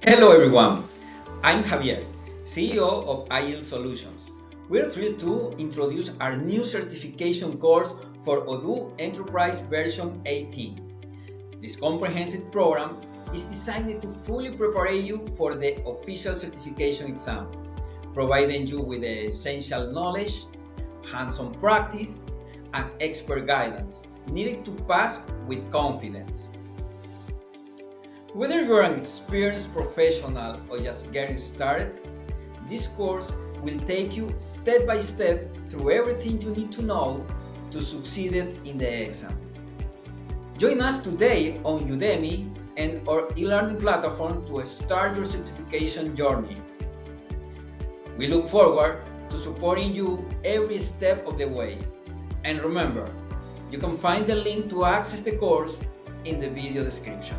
Hello everyone, I'm Javier, CEO of IEL Solutions. We're thrilled to introduce our new certification course for Odoo Enterprise version 18. This comprehensive program is designed to fully prepare you for the official certification exam, providing you with the essential knowledge, hands-on practice, and expert guidance needed to pass with confidence. Whether you're an experienced professional or just getting started, this course will take you step by step through everything you need to know to succeed in the exam. Join us today on Udemy and our e-learning platform to start your certification journey. We look forward to supporting you every step of the way. And remember, you can find the link to access the course in the video description.